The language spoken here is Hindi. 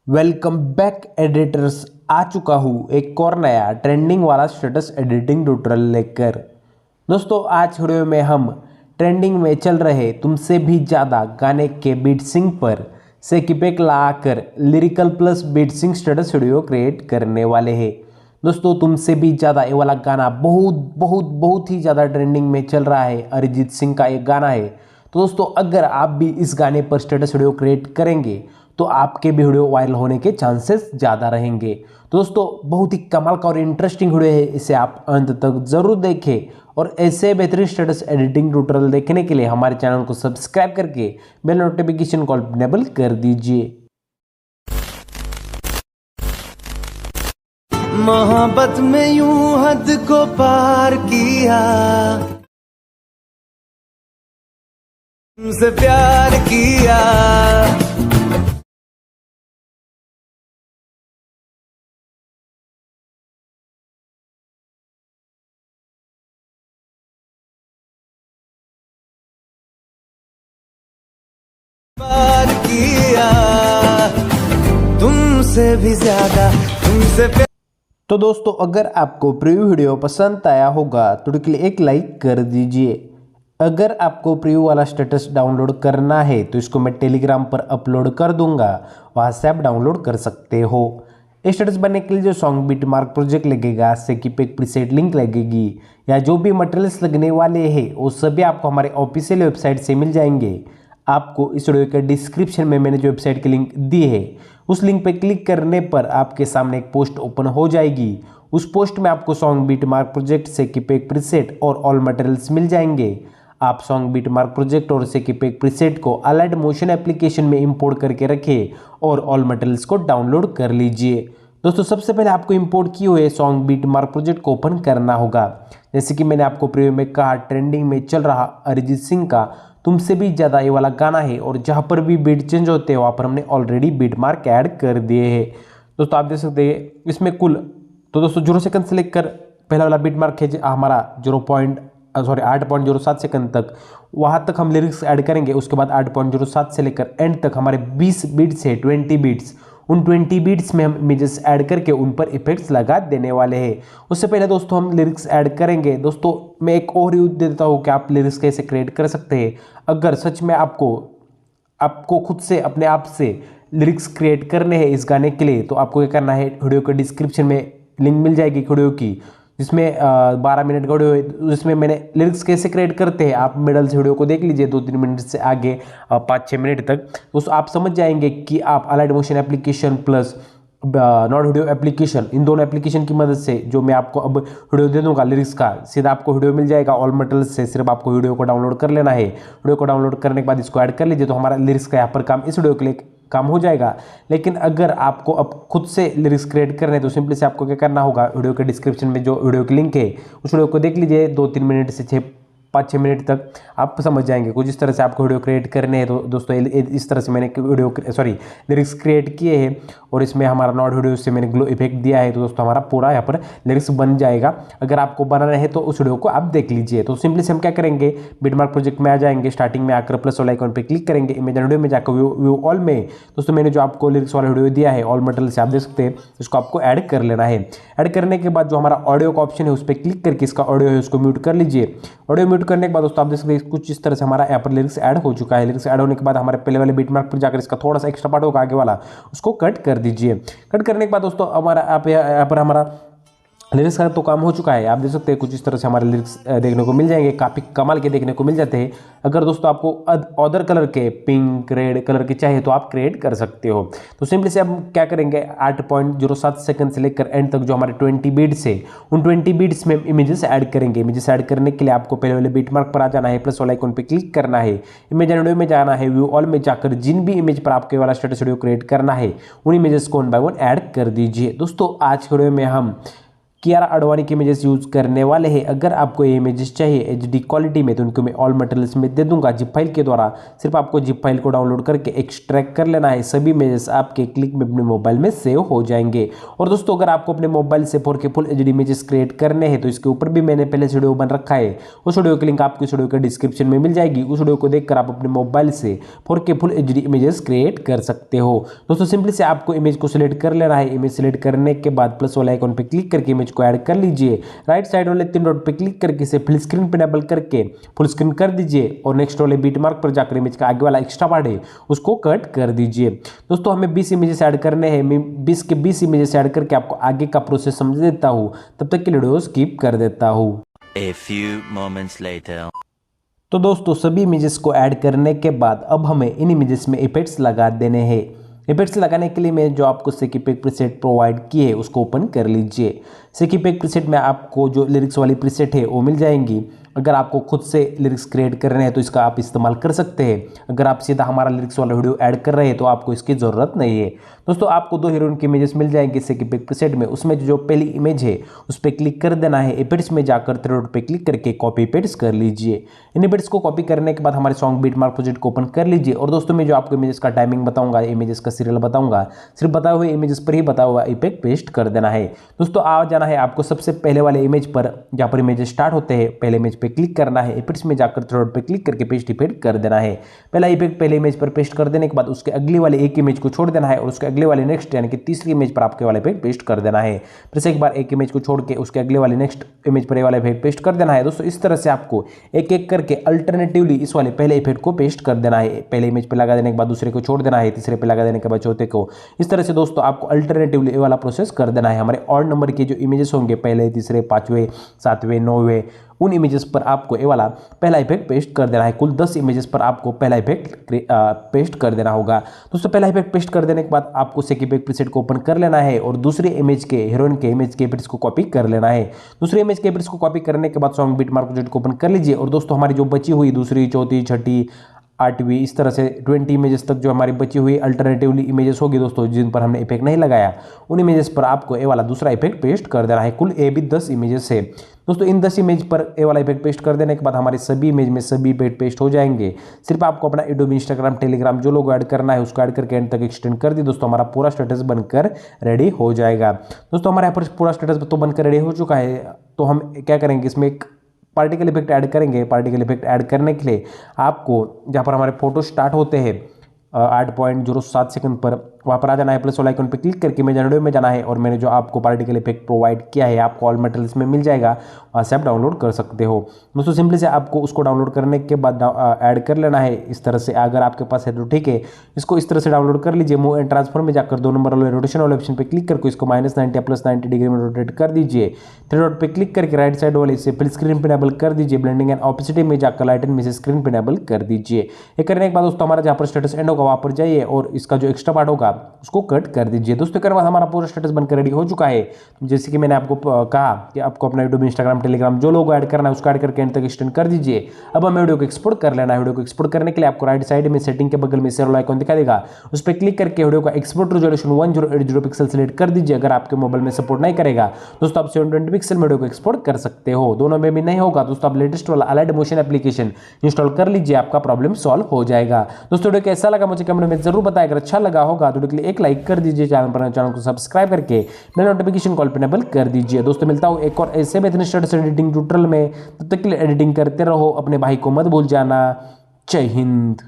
Welcome back editors. आ चुका हूँ एक और नया ट्रेंडिंग वाला स्टेटस एडिटिंग ट्यूटोरियल लेकर। दोस्तों आज वीडियो में हम ट्रेंडिंग में चल रहे तुमसे भी ज़्यादा गाने के बीट सिंग पर से किपेक लाकर लिरिकल प्लस बीट सिंग स्टेटस वीडियो क्रिएट करने वाले हैं। दोस्तों तुमसे भी ज़्यादा ये वाला गाना बहुत बहुत बहुत ही ज़्यादा ट्रेंडिंग में चल रहा है। अरिजीत सिंह का एक गाना है। तो दोस्तों अगर आप भी इस गाने पर स्टेटस वीडियो क्रिएट करेंगे तो आपके भी वीडियो वायरल होने के चांसेस ज़्यादा रहेंगे। तो दोस्तों बहुत ही कमाल का और इंटरेस्टिंग वीडियो है, इसे आप अंत तक जरूर देखें और ऐसे बेहतरीन स्टेटस एडिटिंग ट्यूटोरियल देखने के लिए हमारे चैनल को सब्सक्राइब करके बेल नोटिफिकेशन को इनेबल कर दीजिए। मोहब्बत में यूं हद को पार किया, तुमसे प्यार किया, पार किया, तुमसे भी ज्यादा, तुमसे प्यार। तो दोस्तों अगर आपको प्रीव्यू वीडियो पसंद आया होगा तो के लिए एक लाइक कर दीजिए। अगर आपको प्रीव्यू वाला स्टेटस डाउनलोड करना है तो इसको मैं टेलीग्राम पर अपलोड कर दूंगा, वहाँ से आप डाउनलोड कर सकते हो। इस स्टेटस बनने के लिए जो सॉन्ग बीट मार्क प्रोजेक्ट लगेगा, सेकिप एक प्रीसेट लिंक लगेगी या जो भी मटेरियल्स लगने वाले हैं वो सभी आपको हमारे ऑफिशियल वेबसाइट से मिल जाएंगे। आपको इस वीडियो के डिस्क्रिप्शन में मैंने जो वेबसाइट की लिंक दी है उस लिंक पर क्लिक करने पर आपके सामने एक पोस्ट ओपन हो जाएगी। उस पोस्ट में आपको सॉन्ग बीट मार्क प्रोजेक्ट से किपेक प्रीसेट और ऑल मटेरियल्स मिल जाएंगे। आप सॉन्ग बीट मार्क प्रोजेक्ट और से किपेक प्रीसेट को अलाइट मोशन एप्लीकेशन में इंपोर्ट करके रखें और ऑल मटेरियल्स को डाउनलोड कर लीजिए। दोस्तों सबसे पहले आपको इंपोर्ट किए हुए सॉन्ग बीट मार्क प्रोजेक्ट को ओपन करना होगा। जैसे कि मैंने आपको प्रीव्यू में कहा, ट्रेंडिंग में चल रहा अरिजीत सिंह का तुमसे भी ज़्यादा ये वाला गाना है और जहाँ पर भी बीट चेंज होते हैं वहाँ पर हमने ऑलरेडी बीट मार्क ऐड कर दिए हैं। दोस्तों आप देख सकते हैं इसमें कुल तो दोस्तों 0 सेकंड से लेकर पहला वाला बीट मार्क है हमारा 8.07 सेकंड तक, वहाँ तक हम लिरिक्स ऐड करेंगे। उसके बाद 8.07 से लेकर एंड तक हमारे 20 बीट्स है, 20 बीट्स। उन 20 बीट्स में हम इमेजेस ऐड करके उन पर इफेक्ट्स लगा देने वाले हैं। उससे पहले दोस्तों हम लिरिक्स ऐड करेंगे। दोस्तों मैं एक और यूज दे देता हूँ कि आप लिरिक्स कैसे क्रिएट कर सकते हैं। अगर सच में आपको खुद से अपने आप से लिरिक्स क्रिएट करने हैं इस गाने के लिए तो आपको क्या करना है, वीडियो के डिस्क्रिप्शन में लिंक मिल जाएगी वीडियो की, जिसमें 12 मिनट का वीडियो है। जिसमें मैंने लिरिक्स कैसे क्रिएट करते हैं आप मिडल से वीडियो को देख लीजिए, 2-3 मिनट से आगे 5-6 मिनट तक। तो आप समझ जाएंगे कि आप Alight Motion application plus Node Video application, इन दोनों एप्लीकेशन की मदद से जो मैं आपको अब वीडियो दे दूंगा लिरिक्स का, सीधा आपको वीडियो मिल जाएगा ऑल मटेरियल से। सिर्फ आपको वीडियो को डाउनलोड कर लेना है। वीडियो को डाउनलोड करने के बाद इसको ऐड कर लीजिए तो हमारा लिरिक्स का यहाँ पर काम इस वीडियो के लिए काम हो जाएगा। लेकिन अगर आपको अब खुद से लिरिक्स क्रिएट करने हैं तो सिंपली से आपको क्या करना होगा, वीडियो के डिस्क्रिप्शन में जो वीडियो की लिंक है उस वीडियो को देख लीजिए। 2-3 मिनट से 5-6 मिनट तक आप समझ जाएंगे कुछ इस तरह से आपको वीडियो क्रिएट करने हैं। तो दोस्तों इस तरह से मैंने लिरिक्स क्रिएट किए हैं और इसमें हमारा नॉट वीडियो से मैंने ग्लो इफेक्ट दिया है। तो दोस्तों हमारा पूरा यहाँ पर लिरिक्स बन जाएगा। अगर आपको बनाना है तो उस वीडियो को आप देख लीजिए। तो सिंपली से हम क्या करेंगे, बिटमार्क प्रोजेक्ट में आ जाएंगे, स्टार्टिंग में आकर प्लस वाला आइकन पे क्लिक करेंगे, इमेज वीडियो में जाकर व्यू ऑल में दोस्तों मैंने जो आपको लिरिक्स वाला वीडियो दिया है ऑल मटेरियल से आप देख सकते हैं, इसको आपको ऐड कर लेना है। ऐड करने के बाद जो हमारा ऑडियो का ऑप्शन है उस पर क्लिक करके इसका ऑडियो है उसको म्यूट कर लीजिए। ऑडियो म्यूट करने के बाद दोस्तों आप देख सकते हैं कुछ इस तरह से हमारा यहाँ पर लिरिक्स ऐड हो चुका है। लिरिक्स ऐड होने के बाद हमारे पहले वाले बीट मार्क पर जाकर इसका थोड़ा सा एक्स्ट्रा पार्ट होगा आगे वाला, उसको कट कर दीजिए। कट करने के बाद दोस्तों हमारा यहाँ पर हमारा लिरिक्स का तो काम हो चुका है। आप देख सकते हैं कुछ इस तरह से हमारे लिरिक्स देखने को मिल जाएंगे, काफ़ी कमाल के देखने को मिल जाते हैं। अगर दोस्तों आपको अदर कलर के पिंक रेड कलर के चाहिए तो आप क्रिएट कर सकते हो। तो सिंपली से हम क्या करेंगे, 8.07 सेकंड से लेकर एंड तक जो हमारे 20 बीट्स है उन 20 बीट्स में इमेजेस ऐड करेंगे। इमेजेस ऐड करने के लिए आपको पहले वाले बीट मार्क पर आ जाना है, प्लस वाला आइकन पे क्लिक करना है, इमेज एंड वीडियो में जाना है, व्यू ऑल में जाकर जिन भी इमेज पर आपके वाला स्टेटस वीडियो क्रिएट करना है उन इमेजेस को 1 बाय 1 ऐड कर दीजिए। दोस्तों आज के वीडियो में हम कियारा आडवाणी की इमेजेस यूज़ करने वाले हैं। अगर आपको ये इमेजेस चाहिए एचडी क्वालिटी में तो उनको मैं ऑल मटेरियल्स में दे दूंगा जिप फाइल के द्वारा। सिर्फ आपको जिप फाइल को डाउनलोड करके एक्सट्रैक्ट कर लेना है। सभी इमेजेस आपके क्लिक में अपने मोबाइल में सेव हो जाएंगे। और दोस्तों अगर आपको अपने मोबाइल से 4K full HD images create करने हैं तो इसके ऊपर भी मैंने पहले वीडियो बन रखा है। उस वीडियो की लिंक आपको इस वीडियो के डिस्क्रिप्शन में मिल जाएगी। उस वीडियो को देखकर आप अपने मोबाइल से 4K full HD images create कर सकते हो। दोस्तों सिंपली से आपको इमेज को सिलेक्ट कर लेना है। इमेज सिलेक्ट करने के बाद प्लस वाले आइकॉन पे क्लिक करके इमेज को ऐड कर लीजिए। राइट साइड वाले 3 डॉट पे क्लिक करके इसे फुल स्क्रीन पे इनेबल करके फुल स्क्रीन कर दीजिए और नेक्स्ट वाले बीट मार्क पर जाकर इमेज का आगे वाला एक्स्ट्रा पार्ट है उसको कट कर दीजिए। दोस्तों हमें 20 इमेजेस ऐड करने हैं। मैं 20 के 20 इमेजेस ऐड करके आपको आगे का प्रोसेस समझ देता हूँ, तब तक के वीडियो स्किप कर देता हूँ। A few moments later. तो दोस्तों सभी इमेजेस को ऐड करने के बाद अब हमें इन इमेजेस में इफेक्ट्स लगा देने हैं। इफेक्ट्स लगाने के लिए मैं जो आपको सेकीपैक प्रीसेट प्रोवाइड किए उसको ओपन कर लीजिए। सेकीपैक प्रीसेट में आपको जो लिरिक्स वाली प्रीसेट है वो मिल जाएंगी। अगर आपको खुद से लिरिक्स क्रिएट करने हैं तो इसका आप इस्तेमाल कर सकते हैं। अगर आप सीधा हमारा लिरिक्स वाला वीडियो ऐड कर रहे हैं तो आपको इसकी ज़रूरत नहीं है। दोस्तों आपको 2 हीरोइन की इमेजेस मिल जाएंगी सेकीपैक प्रीसेट में। उसमें जो पहली इमेज है उस पर क्लिक कर देना है। इफेक्ट्स में जाकर 3 डॉट पे क्लिक करके कॉपी पेस्ट कर लीजिए। इन इफेक्ट्स को कॉपी करने के बाद हमारे सॉन्ग बीट मार्क प्रोजेक्ट को ओपन कर लीजिए। और दोस्तों मैं जो आपको इमेजेस का टाइमिंग बताऊंगा, इमेजेस का सीरियल बताऊंगा, सिर्फ बताए हुए इमेजेस पर ही बताया हुआ इफेक्ट पेस्ट कर देना है। दोस्तों आ जाना है आपको सबसे पहले वाले इमेज पर जहाँ पर इमेजेस स्टार्ट होते हैं। पहले इमेज पे क्लिक करना है। इफेक्ट्स में जाकर 3 डॉट पे क्लिक करके पेस्ट इफेक्ट कर देना है। पहला इफेक्ट पहले इमेज पर पेस्ट कर देने के बाद उसके अगली वाले एक इमेज को छोड़ देना है और उसके अगले वाले नेक्स्ट यानी कि तीसरी इमेज पर आपके वाले इफेक्ट पेस्ट कर देना है। फिर से एक बार एक इमेज को छोड़ के उसके अगले वाले नेक्स्ट इमेज पर ये वाला इफेक्ट पेस्ट कर देना है। दोस्तों इस तरह से आपको एक एक करके अल्टरनेटिवली इस वाले पहले इफेक्ट को पेस्ट कर देना है। पहले इमेज पे लगा देने के बाद दूसरे को छोड़ देना है, तीसरे पे लगा देने के बाद चौथे को। इस तरह से दोस्तों आपको अल्टरनेटिवली ये वाला प्रोसेस कर देना है। हमारे ऑड नंबर के जो इमेजेस होंगे पहले, तीसरे, 5वें, 7वें, 9वें, उन इमेजेस पर आपको ये वाला पहला इफेक्ट पेस्ट कर देना है। कुल 10 इमेजेस पर आपको पहला इफेक्ट पेस्ट कर देना होगा। दोस्तों पहला इफेक्ट पेस्ट कर देने के बाद आपको सेकीपैक प्रीसेट को ओपन कर लेना है और दूसरे इमेज के हीरोइन के इमेज के इफेक्ट्स को कॉपी कर लेना है। दूसरे इमेज के इफेक्ट्स को कॉपी करने के बाद सॉन्ग बीट मार्क प्रोजेक्ट को ओपन कर लीजिए। और दोस्तों हमारी जो बची हुई दूसरी, चौथी, छठी, 8वीं इस तरह से 20 इमेजेस तक जो हमारी बची हुई अल्टरनेटिवली इमेजेस होगी दोस्तों जिन पर हमने इफेक्ट नहीं लगाया, उन इमेजेस पर आपको ये वाला दूसरा इफेक्ट पेस्ट कर देना है। कुल ए भी 10 इमेजेस है। दोस्तों इन 10 इमेज पर ये वाला इफेक्ट पेस्ट कर देने के बाद हमारे सभी इमेज में सभी इफेक्ट पेस्ट हो जाएंगे। सिर्फ आपको अपना एडोबी, इंस्टाग्राम, टेलीग्राम जो लोग ऐड करना है उसको ऐड करके एंड तक एक्सटेंड कर दी। दोस्तों हमारा पूरा स्टेटस बनकर रेडी हो जाएगा। दोस्तों हमारे यहाँ पर पूरा स्टेटस तो बनकर रेडी हो चुका है। तो हम क्या करेंगे, इसमें एक पार्टिकल इफेक्ट ऐड करेंगे। पार्टिकल इफेक्ट ऐड करने के लिए आपको जहाँ पर हमारे फोटो स्टार्ट होते हैं 8.07 सेकंड पर वहाँ पर आ जाना है। प्लस वाला आइकन पे क्लिक करके मेरे वीडियो में जाना है और मैंने जो आपको पार्टिकल इफेक्ट प्रोवाइड किया है आपको ऑल मटेरियल्स में मिल जाएगा, वहाँ से आप डाउनलोड कर सकते हो। दोस्तों सिंपली से आपको उसको डाउनलोड करने के बाद ऐड कर लेना है इस तरह से। अगर आपके पास है तो ठीक है, इसको इस तरह से डाउनलोड कर लीजिए। मूव एंड ट्रांसफर में जाकर 2 नंबर वाले रोटेशन वाले ऑप्शन पर क्लिक करके इसको -90 या +90 डिग्री में रोटेट कर दीजिए। 3 डॉट पे क्लिक करके राइट साइड वाले इसे फिल स्क्रीन पे इनेबल कर दीजिए। ब्लेंडिंग एंड ऑपेसिटी में जाकर लाइटन में से स्क्रीन पे इनेबल कर दीजिए। ये करने के बाद दोस्तों हमारा जहाँ पर स्टेटस एंड होगा वहाँ पर जाइए और इसका जो एक्स्ट्रा पार्ट होगा उसको कट कर दीजिए। दोस्तों करने बाद हमारा पूरा स्टेटस बनकर रेडी हो चुका है। जैसे कि मैंने आपको कहा कि आपको अपना यूट्यूब, इंस्टाग्राम, टेलीग्राम जो लोग ऐड करना है उसको ऐड करके एंड तक एक्सटेंड कर दीजिए। अब हमें वीडियो को एक्सपोर्ट कर लेना है। वीडियो को एक्सपोर्ट करने के लिए आपको राइट साइड में सेटिंग के बगल में शेयर वाला आइकन दिखा देगा, उस पर क्लिक करके वीडियो का एक्सपोर्ट रेजोल्यूशन 1080 पिक्सल सेलेक्ट कर दीजिए। अगर आपके मोबाइल में सपोर्ट नहीं करेगा दोस्तों आप 720 पिक्सल में वीडियो को एक्सपोर्ट कर सकते हो। दोनों में भी नहीं होगा दोस्तों आप लेटेस्ट वाला अलाइट मोशन एप्लीकेशन इंस्टॉल कर लीजिए, आपका प्रॉब्लम सॉल्व हो जाएगा। दोस्तों वीडियो कैसा लगा मुझे कमेंट में जरूर बताएं। अगर अच्छा लगा होगा तो वीडियो के लिए एक लाइक कर दीजिए। चैनल को सब्सक्राइब करके मेरे नोटिफिकेशन कॉल पर इनेबल कर दीजिए। दोस्तों मिलता हूँ एक और ऐसे बेहतरीन स्टेटस एडिटिंग ट्यूटोरियल में। तब तक के लिए एडिटिंग करते रहो, अपने भाई को मत भूल जाना। जय हिंद।